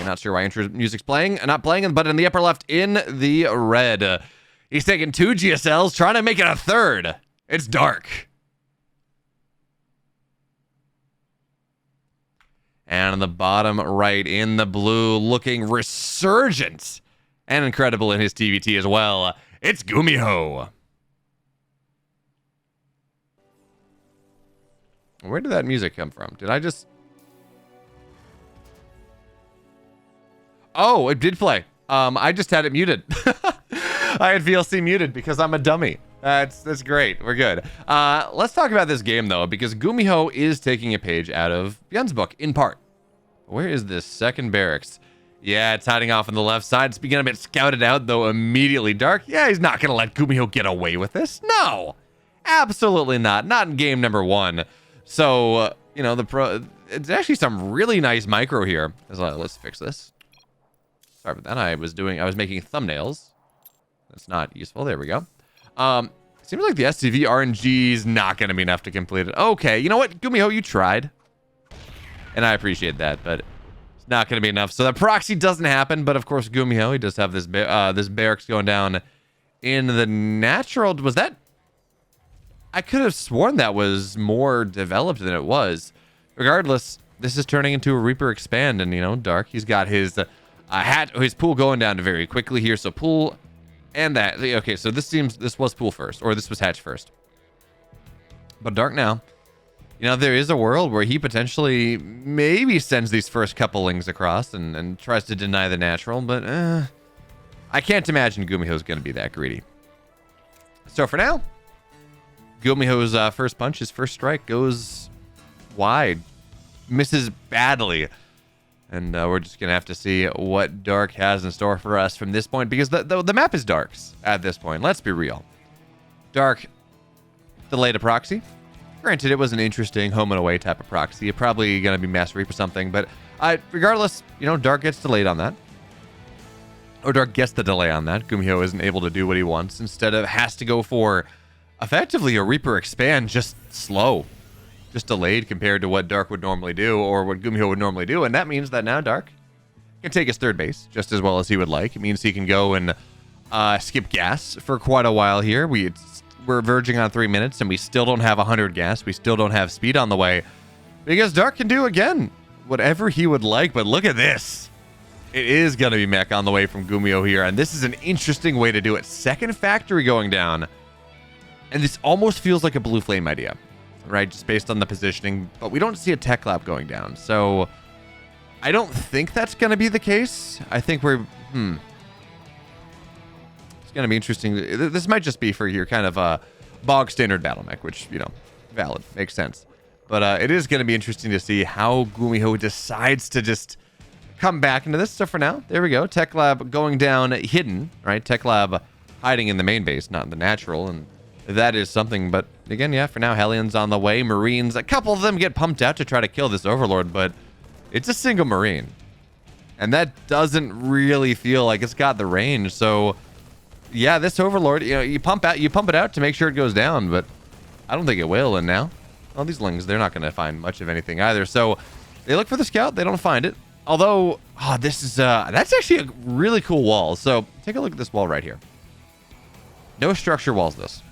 You're not sure why intro music's playing, not playing, but in the upper left, in the red. He's taking 2 GSLs, trying to make it a third. It's dark. And on the bottom right, in the blue, looking resurgent and incredible in his TVT as well, it's Gumiho. Where did that music come from? Did I just... Oh, it did play. I just had it muted. I had VLC muted because I'm a dummy. That's great. We're good. Let's talk about this game, though, because Gumiho is taking a page out of Bjorn's book, in part. Where is this second barracks? Yeah, it's hiding off on the left side. It's beginning to get scouted out, though immediately dark. Yeah, he's not going to let Gumiho get away with this. No, absolutely not. Not in game number 1. So, you know, it's actually some really nice micro here. Let's fix this. Sorry about that. I was making thumbnails. That's not useful. There we go. Seems like the SCV RNG is not going to be enough to complete it. Okay, you know what? Gumiho, you tried. And I appreciate that, but it's not going to be enough. So the proxy doesn't happen, but of course, Gumiho, he does have this this barracks going down in the natural. Was that? I could have sworn that was more developed than it was. Regardless, this is turning into a Reaper expand, and, you know, Dark, he's got his... his pool going down very quickly here. So pool and that. Okay, so this was pool first, or this was hatch first. But Dark now, you know, there is a world where he potentially maybe sends these first couple lings across and tries to deny the natural. But I can't imagine Gumiho's going to be that greedy. So for now, Gumiho's first punch, his first strike, goes wide, misses badly. And we're just going to have to see what Dark has in store for us from this point, because the map is Dark's at this point. Let's be real. Dark delayed a proxy. Granted, it was an interesting home and away type of proxy. It's probably going to be Master Reap or something, but regardless, you know, Dark gets delayed on that. Or Dark gets the delay on that. Gumiho isn't able to do what he wants. Instead of has to go for effectively a Reaper expand, just slow. Just delayed compared to what Dark would normally do, or what Gumiho would normally do, and that means that now Dark can take his third base just as well as he would like. It means he can go and skip gas for quite a while here. We're verging on 3 minutes, and we still don't have 100 gas. We still don't have speed on the way, because Dark can do, again, whatever he would like, but look at this. It is going to be mech on the way from Gumiho here, and this is an interesting way to do it. Second factory going down, and this almost feels like a Blue Flame idea. Right, just based on the positioning, but we don't see a tech lab going down, so I don't think that's going to be the case. I think we're it's going to be interesting. This might just be for your kind of bog standard battle mech, which, you know, valid, makes sense, but it is going to be interesting to see how Gumiho decides to just come back into this. So for now, there we go, tech lab going down hidden, right? Tech lab hiding in the main base, not in the natural, and that is something. But again, yeah, for now, Hellions on the way. Marines, a couple of them get pumped out to try to kill this Overlord, but it's a single Marine. And that doesn't really feel like it's got the range. So, yeah, this Overlord, you know, you pump it out to make sure it goes down, but I don't think it will. And now, well, these Lings, they're not going to find much of anything either. So, they look for the scout. They don't find it. Although, this is, that's actually a really cool wall. So, take a look at this wall right here. No structure walls, this.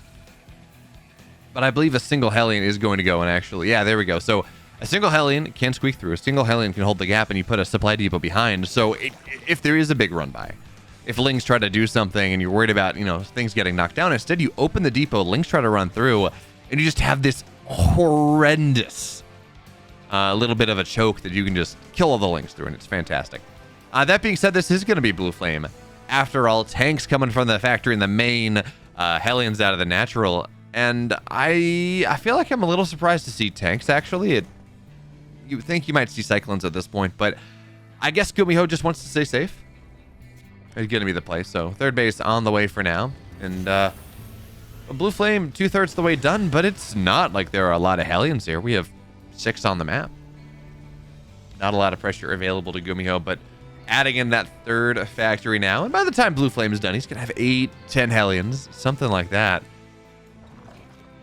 But I believe a single Hellion is going to go and actually... Yeah, there we go. So a single Hellion can squeak through. A single Hellion can hold the gap, and you put a supply depot behind. So if there is a big run by, if Lings try to do something and you're worried about, you know, things getting knocked down, instead you open the depot, Lings try to run through, and you just have this horrendous little bit of a choke that you can just kill all the Lings through, and it's fantastic. That being said, this is going to be Blue Flame. After all, tanks coming from the factory in the main, Hellions out of the natural... And I feel like I'm a little surprised to see tanks, actually. You would think you might see Cyclones at this point, but I guess Gumiho just wants to stay safe. It's going to be the play. So third base on the way for now. And Blue Flame, 2/3 the way done, but it's not like there are a lot of Hellions here. We have 6 on the map. Not a lot of pressure available to Gumiho, but adding in that third factory now. And by the time Blue Flame is done, he's going to have 8, 10 Hellions, something like that.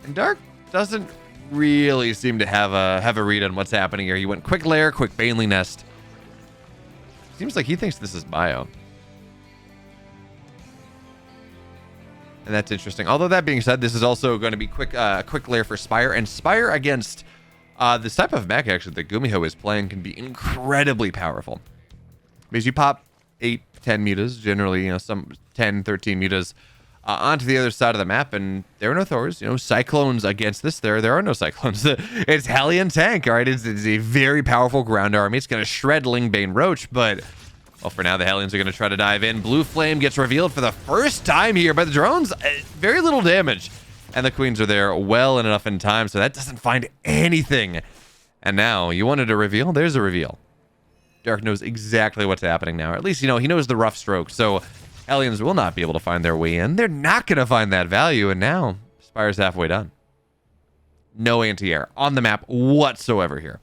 And Dark doesn't really seem to have a read on what's happening here. He went quick lair, quick Baneley nest. Seems like he thinks this is bio. And that's interesting. Although that being said, this is also going to be a quick layer for Spire. And Spire against this type of mech, actually, that Gumiho is playing can be incredibly powerful. Because you pop 8, 10 mutas, generally, you know, some 10, 13 mutas onto the other side of the map, and there are no Thors. You know, Cyclones against this, there are no Cyclones. It's Hellion Tank, all right? It's a very powerful ground army. It's going to shred Lingbane Roach, but... well, for now, the Hellions are going to try to dive in. Blue Flame gets revealed for the first time here by the drones. Very little damage. And the Queens are there well enough in time, so that doesn't find anything. And now, you wanted a reveal? There's a reveal. Dark knows exactly what's happening now. Or at least, you know, he knows the rough strokes. So, Hellions will not be able to find their way in. They're not going to find that value. And now, Spire's halfway done. No anti-air on the map whatsoever here.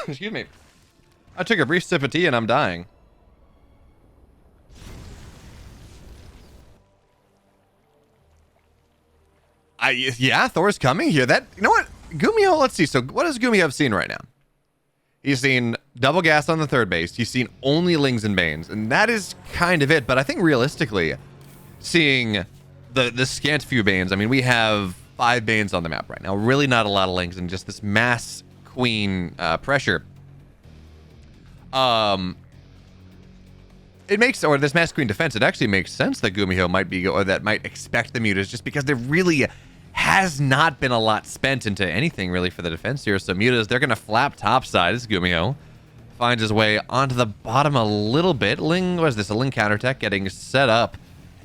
Excuse me. I took a brief sip of tea and I'm dying. Yeah, Thor's coming here. That, you know what? Gumiho, let's see. So what does Gumiho have seen right now? He's seen double gas on the third base. He's seen only Lings and Banes. And that is kind of it. But I think realistically, seeing the scant few Banes, I mean, we have 5 Banes on the map right now. Really not a lot of Lings and just this mass Queen pressure. It makes, or this mass Queen defense, it actually makes sense that Gumiho might be, or that might expect the mutas, just because there really has not been a lot spent into anything really for the defense here. So mutas, they're going to flap topside as Gumiho finds his way onto the bottom a little bit. Ling, what is this? A Ling counterattack getting set up.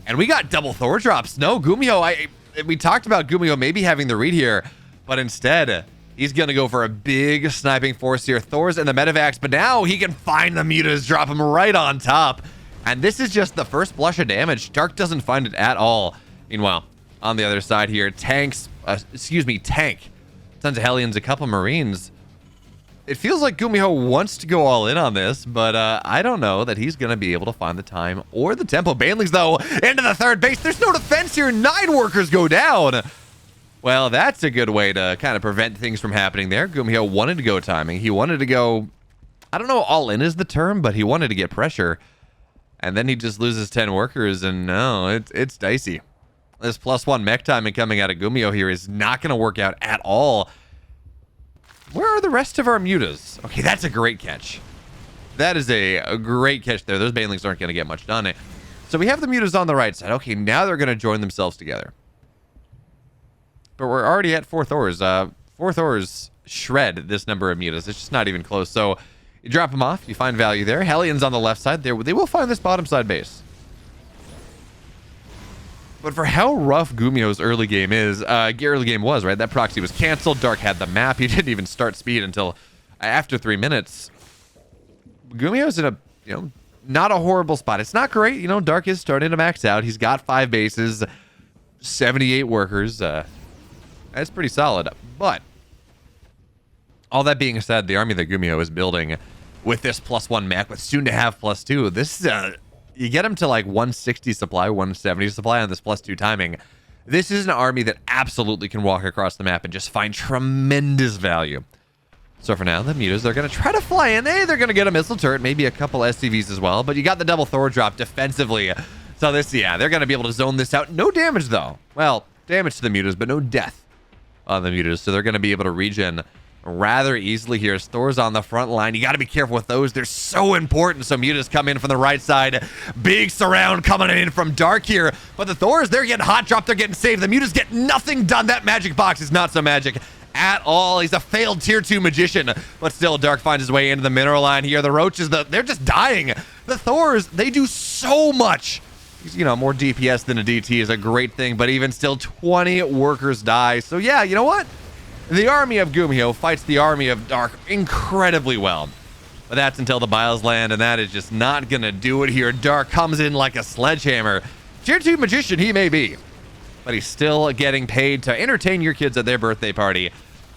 And we got double Thor drops. No, Gumiho, we talked about Gumiho maybe having the read here, but instead, he's going to go for a big sniping force here. Thor's in the medevacs, but now he can find the mutas, drop him right on top. And this is just the first blush of damage. Dark doesn't find it at all. Meanwhile, on the other side here, Tank. Tons of Hellions, a couple Marines. It feels like Gumiho wants to go all in on this, but I don't know that he's going to be able to find the time or the tempo. Banelings, though, into the third base. There's no defense here. 9 workers go down. Well, that's a good way to kind of prevent things from happening there. Gumiho wanted to go timing. He wanted to go, I don't know, all in is the term, but he wanted to get pressure. And then he just loses 10 workers, and no, it's dicey. This +1 mech timing coming out of Gumiho here is not going to work out at all. Where are the rest of our mutas? Okay, that's a great catch. That is a great catch there. Those Banelings aren't going to get much done. So we have the mutas on the right side. Okay, now they're going to join themselves together. But we're already at 4 Thors. 4 Thors shred this number of mutas. It's just not even close. So you drop them off. You find value there. Hellions on the left side. They will find this bottom side base. But for how rough Gumiho's early game was, right? That proxy was canceled. Dark had the map. He didn't even start speed until after 3 minutes. Gumiho's in a, not a horrible spot. It's not great. Dark is starting to max out. He's got 5 bases, 78 workers. That's pretty solid. But all that being said, the army that Gumiho is building with this +1 mech, with soon to have +2, this you get him to like 160 supply, 170 supply on this +2 timing. This is an army that absolutely can walk across the map and just find tremendous value. So for now, the mutas, they're going to try to fly in. They're going to get a missile turret, maybe a couple SCVs as well. But you got the double Thor drop defensively. So this, yeah, they're going to be able to zone this out. No damage, though. Well, damage to the mutas, but no death on the mutas. So they're going to be able to regen rather easily here. Thor's on the front line. You got to be careful with those. They're so important. So mutas come in from the right side. Big surround coming in from Dark here. But the Thors, they're getting hot dropped. They're getting saved. The mutas get nothing done. That magic box is not so magic at all. He's a failed tier 2 magician. But still, Dark finds his way into the mineral line here. The Roaches, they're just dying. The Thors, they do so much. More DPS than a DT is a great thing. But even still, 20 workers die. So yeah, you know what? The army of Gumiho fights the army of Dark incredibly well. But that's until the Biles land, and that is just not going to do it here. Dark comes in like a sledgehammer. Tier 2 magician he may be, but he's still getting paid to entertain your kids at their birthday party.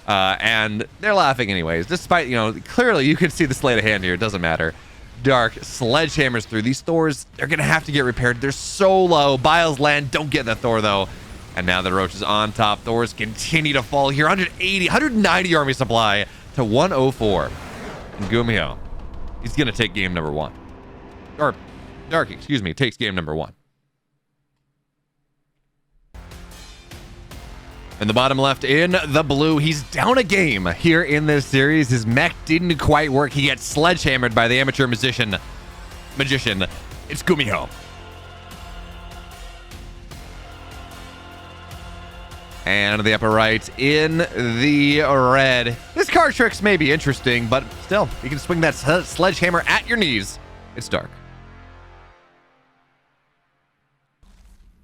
And they're laughing anyways. Despite, clearly you can see the sleight of hand here. It doesn't matter. Dark sledgehammers through. These Thors, they're going to have to get repaired. They're so low. Biles land. Don't get the Thor, though. And now the Roach is on top. Thors continue to fall here. 190 army supply to 104. And Gumiho, he's going to take game number 1. Or Dark, excuse me, takes game number 1. In the bottom left, in the blue, he's down a game here in this series. His mech didn't quite work. He gets sledgehammered by the amateur magician. It's Gumiho. And in the upper right, in the red. His card tricks may be interesting, but still, you can swing that sledgehammer at your knees. It's Dark.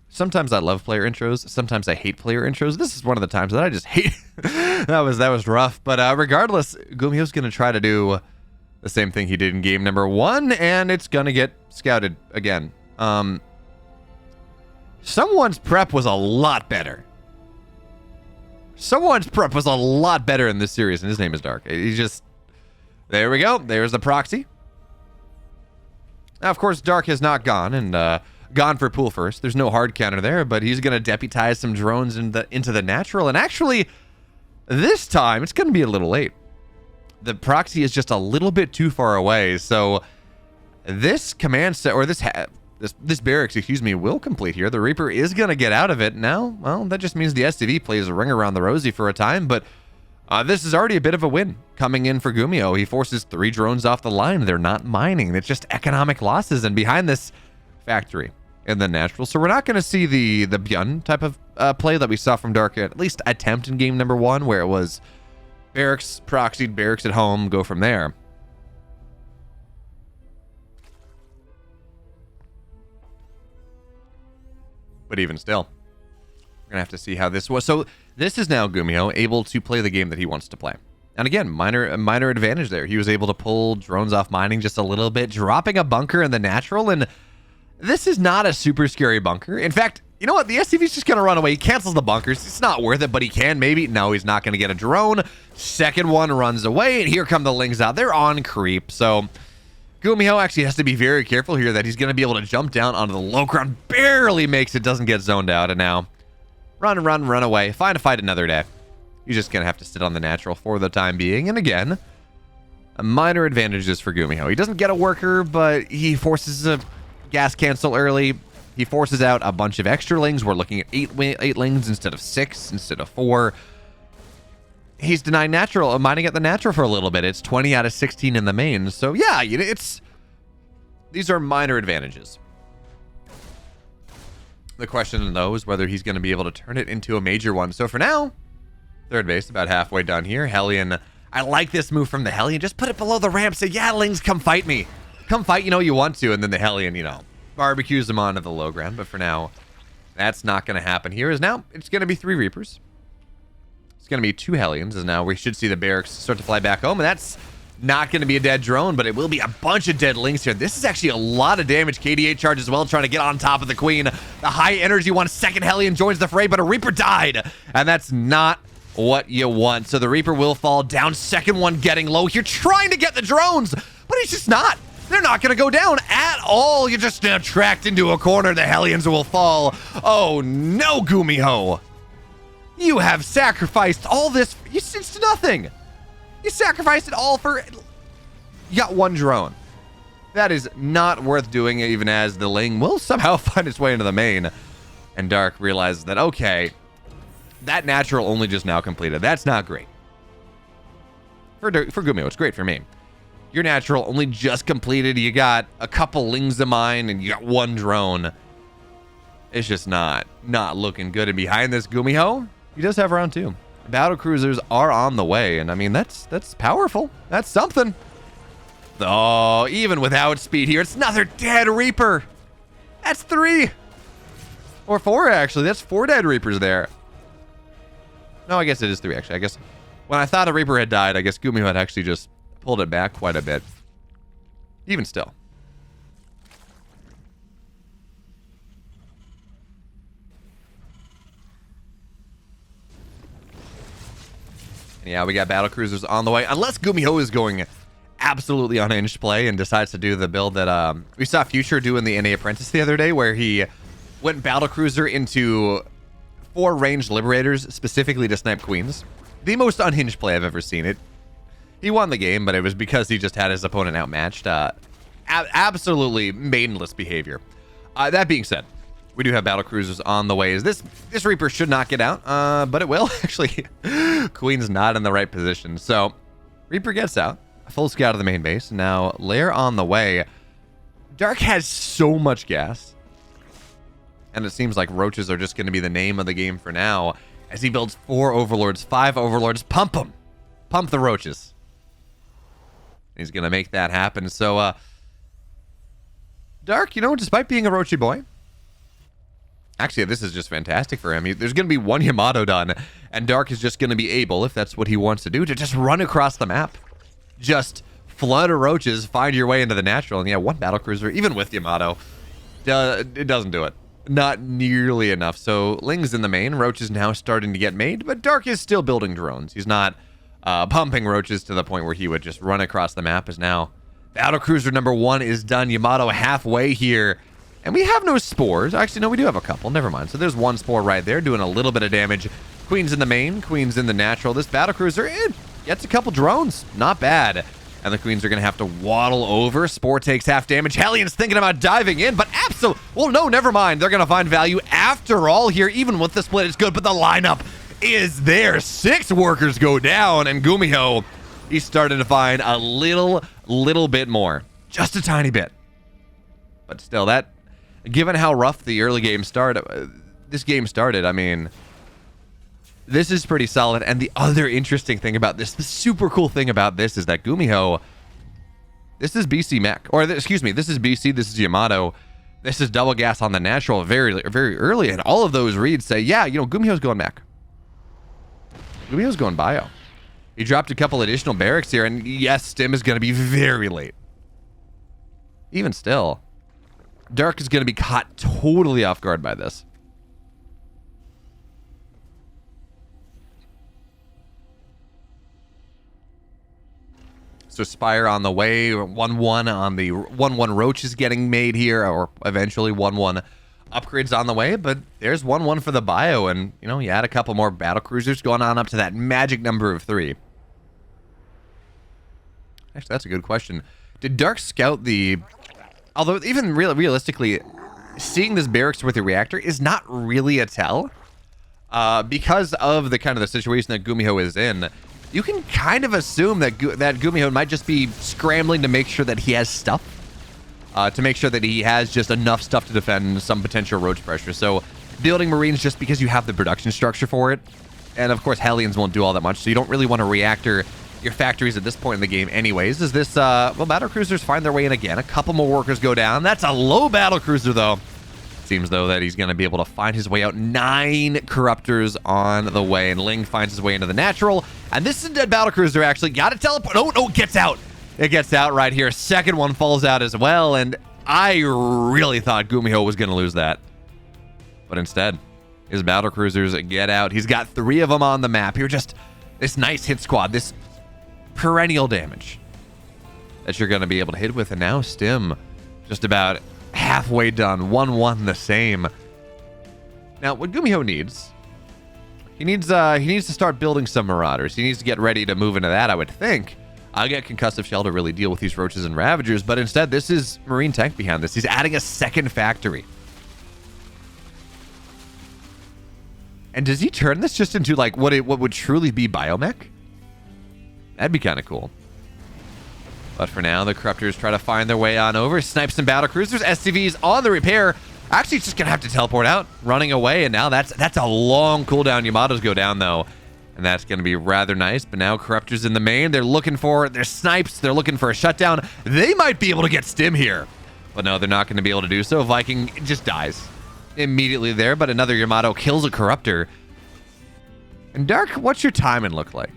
Sometimes I love player intros. Sometimes I hate player intros. This is one of the times that I just hate. that was rough. But regardless, Gumiho's going to try to do the same thing he did in game number 1, and it's going to get scouted again. Someone's prep was a lot better. Someone's prep was a lot better in this series, and his name is Dark. He's just... There we go. There's the proxy. Now, of course, Dark has not gone, and... gone for pool first. There's no hard counter there, but he's going to deputize some drones into the natural. And actually, this time, it's going to be a little late. The proxy is just a little bit too far away. So this command set, or this barracks, excuse me, will complete here. The Reaper is going to get out of it. Now, well, that just means the SCV plays a ring around the rosy for a time, but this is already a bit of a win coming in for Gumiho. He forces 3 drones off the line. They're not mining. It's just economic losses. And behind this factory in the natural. So we're not going to see the Bjorn type of play that we saw from Dark at least attempt in game number 1, where it was barracks, proxied, barracks at home, go from there. But even still, we're going to have to see how this was. So this is now Gumiho able to play the game that he wants to play. And again, minor advantage there. He was able to pull drones off mining just a little bit, dropping a bunker in the natural, and this is not a super scary bunker. In fact, you know what? The SCV's just going to run away. He cancels the bunkers. It's not worth it, but he can maybe. No, he's not going to get a drone. Second one runs away, and here come the Lings out. They're on creep. So Gumiho actually has to be very careful here that he's going to be able to jump down onto the low ground. Barely makes it, doesn't get zoned out, and now run away. Find a fight another day. He's just going to have to sit on the natural for the time being. And again, a minor advantages for Gumiho. He doesn't get a worker, but he forces a gas cancel early. He forces out a bunch of extra Lings. We're looking at 8 Lings instead of 6, instead of 4. He's denying natural, mining at the natural for a little bit. It's 20 out of 16 in the main. So yeah, these are minor advantages. The question though is whether he's going to be able to turn it into a major one. So for now, third base about halfway done here. Hellion, I like this move from the Hellion. Just put it below the ramp. Say, yeah, Lings, come fight me. Come fight, you want to. And then the Hellion, barbecues them onto the low ground. But for now, that's not going to happen here. Is now, it's going to be 3 Reapers. It's going to be 2 Hellions. And now we should see the barracks start to fly back home. And that's not going to be a dead drone, but it will be a bunch of dead Lings here. This is actually a lot of damage. KD8 charge as well, trying to get on top of the Queen. The high energy one, second Hellion joins the fray, but a Reaper died. And that's not what you want. So the Reaper will fall down. Second one getting low here, trying to get the drones, but he's just not. They're not going to go down at all. You're just tracked into a corner. The Hellions will fall. Oh no, Gumiho. You have sacrificed all this. It's nothing. You sacrificed it all for... You got 1 drone. That is not worth doing, even as the Ling will somehow find its way into the main. And Dark realizes that, okay, that natural only just now completed. That's not great. For Gumiho, it's great for me. Your natural only just completed. You got a couple Lings of mine, and you got 1 drone. It's just not looking good. And behind this, Gumiho, he does have round 2. Battle cruisers are on the way, and I mean, that's powerful. That's something. Oh, even without speed here, it's another dead Reaper. That's 3. Or 4, actually. That's 4 dead Reapers there. No, I guess it is 3, actually. I guess when I thought a Reaper had died, I guess Gumiho had actually just pulled it back quite a bit. Even still. And yeah, we got battle cruisers on the way. Unless Gumiho is going absolutely unhinged play and decides to do the build that we saw Future do in the NA Apprentice the other day, where he went battlecruiser into 4 ranged liberators specifically to snipe queens. The most unhinged play I've ever seen. He won the game, but it was because he just had his opponent outmatched. Absolutely maidenless behavior. That being said, we do have battlecruisers on the way. This Reaper should not get out, but it will. Actually, Queen's not in the right position. So Reaper gets out. Full scout of the main base. Now, Lair on the way. Dark has so much gas. And it seems like roaches are just going to be the name of the game for now. As he builds 4 overlords, 5 overlords. Pump them. Pump the roaches. He's going to make that happen. So, Dark, you know, despite being a roachy boy, actually, this is just fantastic for him. There's going to be 1 Yamato done, and Dark is just going to be able, if that's what he wants to do, to just run across the map. Just flood of roaches, find your way into the natural, and yeah, 1 battlecruiser, even with Yamato, it doesn't do it. Not nearly enough. So Ling's in the main. Roach is now starting to get made, but Dark is still building drones. He's not pumping roaches to the point where he would just run across the map. As now battlecruiser number 1 is done. Yamato halfway here. And we have no spores. Actually, no, we do have a couple. Never mind. So there's 1 spore right there doing a little bit of damage. Queen's in the main. Queen's in the natural. This battlecruiser gets a couple drones. Not bad. And the Queens are going to have to waddle over. Spore takes half damage. Hellions thinking about diving in, but absolutely... Well, no, never mind. They're going to find value after all here. Even with the split, it's good, but the lineup is there. 6 workers go down, and Gumiho, he's starting to find a little bit more. Just a tiny bit. But still, that... Given how rough the early game started... this game started, I mean... This is pretty solid, and the other interesting thing about this, the super cool thing about this is that Gumiho, this is BC Mech, or excuse me, this is BC, this is Yamato, this is double gas on the natural very early, and all of those reads say, yeah, you know, Gumiho's going Mech. Gumiho's going bio. He dropped a couple additional barracks here, and yes, Stim is going to be very late. Even still, Dark is going to be caught totally off guard by this. So Spire on the way, 1-1 on the 1-1 Roach is getting made here, or eventually 1-1 upgrades on the way, but there's 1-1 for the bio, and, you know, you add a couple more battlecruisers going on up to that magic number of 3. Actually, that's a good question. Did Dark scout the... Although, even realistically, seeing this barracks with the reactor is not really a tell, because of the kind of the situation that Gumiho is in. You can kind of assume that Gumiho might just be scrambling to make sure that he has stuff. To make sure that he has just enough stuff to defend some potential roach pressure. So building Marines just because you have the production structure for it. And of course, Hellions won't do all that much. So you don't really want to reactor your factories at this point in the game anyways. Is this, well, battlecruisers find their way in again. A couple more workers go down. That's a low battlecruiser though. Seems though that he's going to be able to find his way out. 9 corruptors on the way, and Ling finds his way into the natural. And this is a dead battlecruiser actually. Got to teleport. Oh, no, it gets out. It gets out right here. Second one falls out as well, and I really thought Gumiho was going to lose that. But instead, his battlecruisers get out. He's got 3 of them on the map. Here, just this nice hit squad, this perennial damage that you're going to be able to hit with. And now Stim just about halfway done. 1-1 the same. Now, what Gumiho needs, he needs to start building some Marauders. He needs to get ready to move into that, I would think. I'll get Concussive Shell to really deal with these Roaches and Ravagers, but instead, this is Marine Tank behind this. He's adding a second factory. And does he turn this just into, like, what would truly be Biomech? That'd be kind of cool. But for now, the Corruptors try to find their way on over. Snipes and battlecruisers. SCVs on the repair. Actually, it's just going to have to teleport out, running away. And now that's a long cooldown. Yamatos go down, though. And that's going to be rather nice. But now Corruptors in the main. They're looking for their snipes. They're looking for a shutdown. They might be able to get Stim here. But no, they're not going to be able to do so. Viking just dies immediately there. But another Yamato kills a Corruptor. And Dark, what's your timing look like?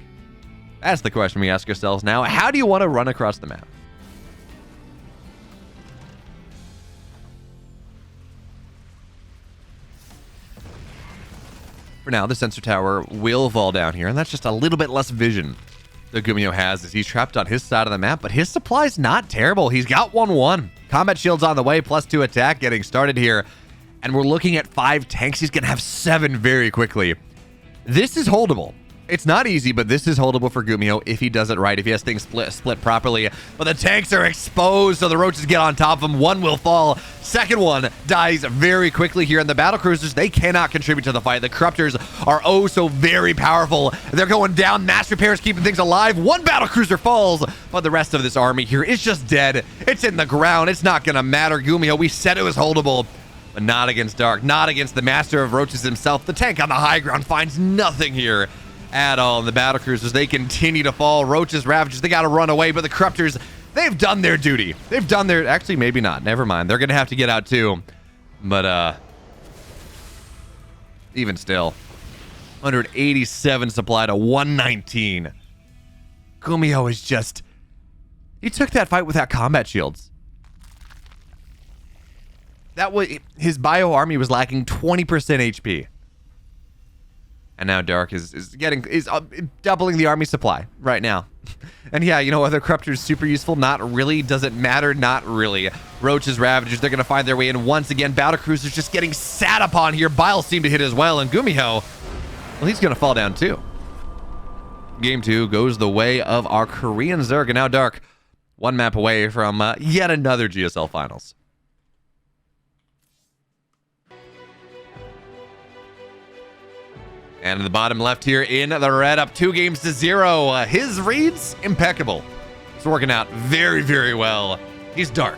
That's the question we ask ourselves now. How do you want to run across the map? For now, the sensor tower will fall down here, and that's just a little bit less vision. that Gumiho has is he's trapped on his side of the map, but his supply's not terrible. He's got 1-1. Combat shield's on the way, +2 attack getting started here. And we're looking at 5 tanks. He's going to have 7 very quickly. This is holdable. It's not easy, but this is holdable for Gumiho if he does it right, if he has things split properly. But the tanks are exposed, so the roaches get on top of him. One will fall. Second one dies very quickly here. And the battle cruisers, they cannot contribute to the fight. The corruptors are oh so very powerful. They're going down. Mass repairs keeping things alive. One battle cruiser falls, but the rest of this army here is just dead. It's in the ground. It's not going to matter. Gumiho, we said it was holdable, but not against Dark, not against the master of roaches himself. The tank on the high ground finds nothing here at all. And the battle cruisers, they continue to fall. Roaches, Ravagers, they got to run away, but the corruptors, they've done their duty. They've done their, actually, maybe not. Never mind. They're going to have to get out too. But, even still, 187 supply to 119. Gumiho is just, he took that fight without combat shields. That was, his bio army was lacking 20% HP. And now Dark is doubling the army supply right now. And yeah, you know, other corruptors super useful? Not really. Does it matter? Not really. Roaches, Ravagers, they're going to find their way in once again. Battle Cruisers just getting sat upon here. Bile seemed to hit as well. And Gumiho, well, he's going to fall down too. Game 2 goes the way of our Korean Zerg. And now Dark, one map away from yet another GSL Finals. And in the bottom left here in the red, up 2-0. His reads, impeccable. It's working out very, very well. He's Dark.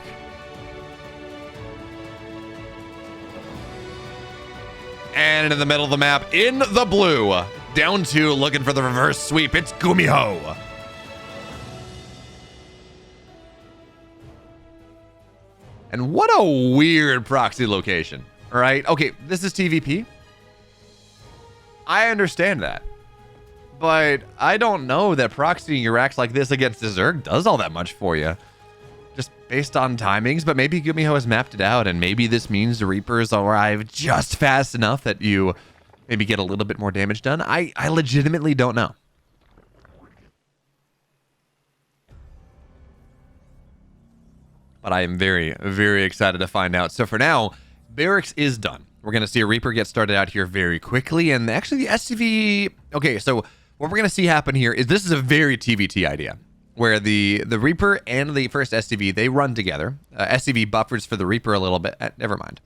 And in the middle of the map, in the blue, down 2, looking for the reverse sweep. It's Gumiho. And what a weird proxy location, all right? Okay, this is TVP. I understand that, but I don't know that proxying your racks like this against the Zerg does all that much for you, just based on timings. But maybe Gumiho has mapped it out, and maybe this means the Reapers arrive just fast enough that you maybe get a little bit more damage done. I legitimately don't know. But I am very, very excited to find out. So for now, Barracks is done. We're going to see a Reaper get started out here very quickly. And actually the SCV... Okay, so what we're going to see happen here is this is a very TVT idea, where the Reaper and the first SCV, they run together. SCV buffers for the Reaper a little bit. Never mind.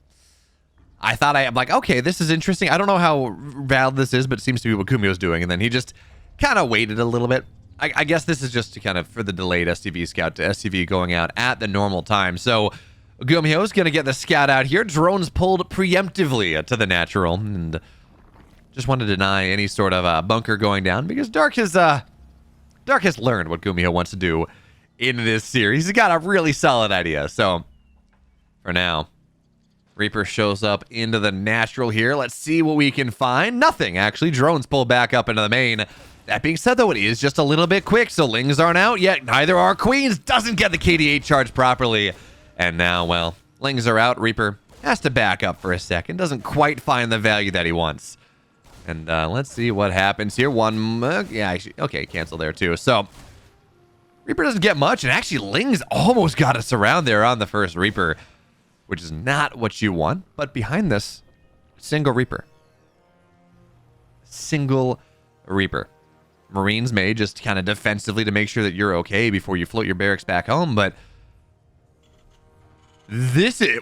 I'm like, okay, this is interesting. I don't know how valid this is, but it seems to be what Gumiho's doing. And then he just kind of waited a little bit. I guess this is just to kind of for the delayed SCV scout to SCV going out at the normal time. So Gumiho's going to get the scout out here. Drones pulled preemptively to the natural. And just want to deny any sort of bunker going down, because Dark has learned what Gumiho wants to do in this series. He's got a really solid idea. So for now, Reaper shows up into the natural here. Let's see what we can find. Nothing, actually. Drones pull back up into the main. That being said, though, it is just a little bit quick, so Lings aren't out yet. Neither are Queens. Doesn't get the KD8 charge properly. And now, well, Lings are out. Reaper has to back up for a second. Doesn't quite find the value that he wants. And let's see what happens here. Yeah, actually, okay, cancel there too. So Reaper doesn't get much, and actually Lings almost got a surround there on the first Reaper, which is not what you want. But behind this, single Reaper. Single Reaper. Marines may just kind of defensively to make sure that you're okay before you float your barracks back home, but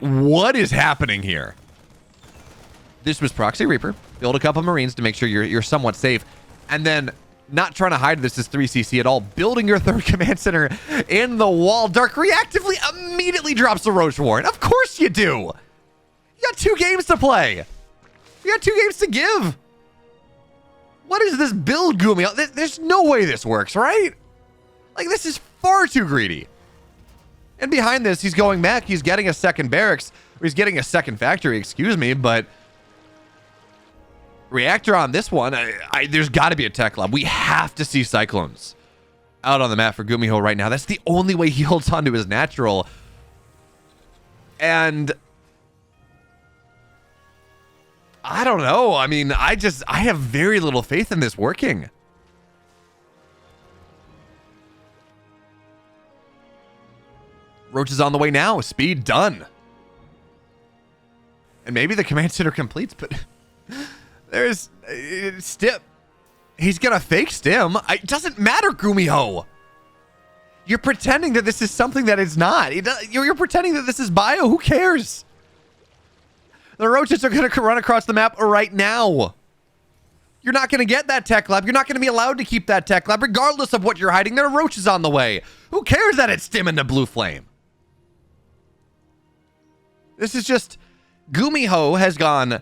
what is happening here? This was Proxy Reaper. Build a couple Marines to make sure you're somewhat safe, and then not trying to hide this as 3CC at all. Building your third command center in the wall. Dark reactively immediately drops the Roach Warren. Of course you do. You got 2 games to play. You got 2 games to give. What is this build, Gumiho? There's no way this works, right? Like, this is far too greedy. And behind this, he's going back. He's getting a second barracks. Or he's getting a second factory, excuse me. But reactor on this one, there's got to be a tech lab. We have to see Cyclones out on the map for Gumiho right now. That's the only way he holds on to his natural. And I don't know. I mean, I have very little faith in this working. Roach is on the way now. Speed done. And maybe the command center completes, but there's stim. He's gonna fake stim. It doesn't matter, Gumiho. You're pretending that this is something that it's not. You're pretending that this is bio. Who cares? The roaches are gonna run across the map right now. You're not gonna get that tech lab. You're not gonna be allowed to keep that tech lab, regardless of what you're hiding. There are roaches on the way. Who cares that it's stim into blue flame? This is just... Gumiho has gone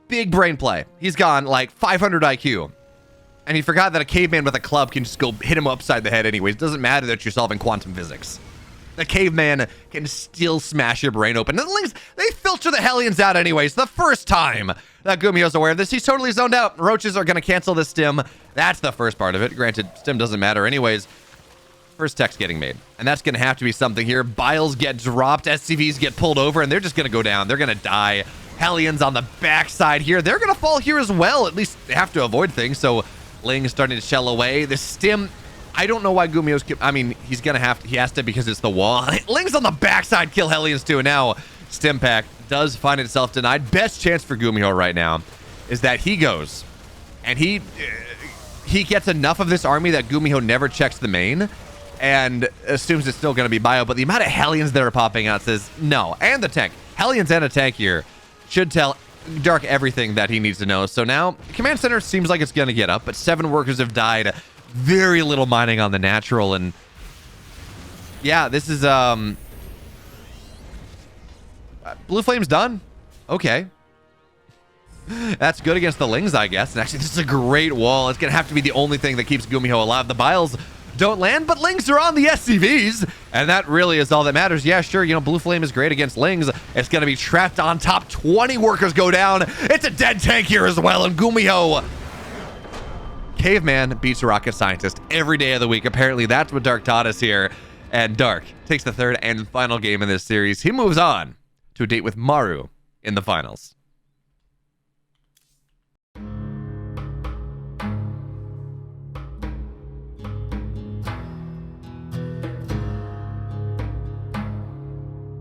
big brain play. He's gone like 500 IQ. And he forgot that a caveman with a club can just go hit him upside the head anyways. It doesn't matter that you're solving quantum physics. The caveman can still smash your brain open. And the Lings, they filter the Hellions out anyways. The first time that Gumiho's aware of this, he's totally zoned out. Roaches are going to cancel this stim. That's the first part of it. Granted, stim doesn't matter anyways. First tech's getting made. And that's going to have to be something here. Biles get dropped. SCVs get pulled over, and they're just going to go down. They're going to die. Hellions on the backside here. They're going to fall here as well. At least they have to avoid things. So Ling is starting to shell away. The stim, I don't know why Gumiho's... I mean, he's going to have to... He has to because it's the wall. Ling's on the backside. Kill Hellions too. And now stim pack does find itself denied. Best chance for Gumiho right now is that he goes and he gets enough of this army that Gumiho never checks the main and assumes it's still going to be bio, but the amount of Hellions that are popping out says no. And the tank. Hellions and a tank here should tell Dark everything that he needs to know. So now, command center seems like it's going to get up, but 7 workers have died. Very little mining on the natural, and yeah, this is, Blue Flame's done. Okay. That's good against the Lings, I guess. And actually, this is a great wall. It's going to have to be the only thing that keeps Gumiho alive. The Biles don't land, but Lings are on the SCVs, and that really is all that matters. Yeah, sure, you know, Blue Flame is great against Lings. It's going to be trapped on top. 20 workers go down. It's a dead tank here as well, and Gumiho... Caveman beats a rocket scientist every day of the week. Apparently, that's what Dark taught us here. And Dark takes the third and final game in this series. He moves on to a date with Maru in the finals.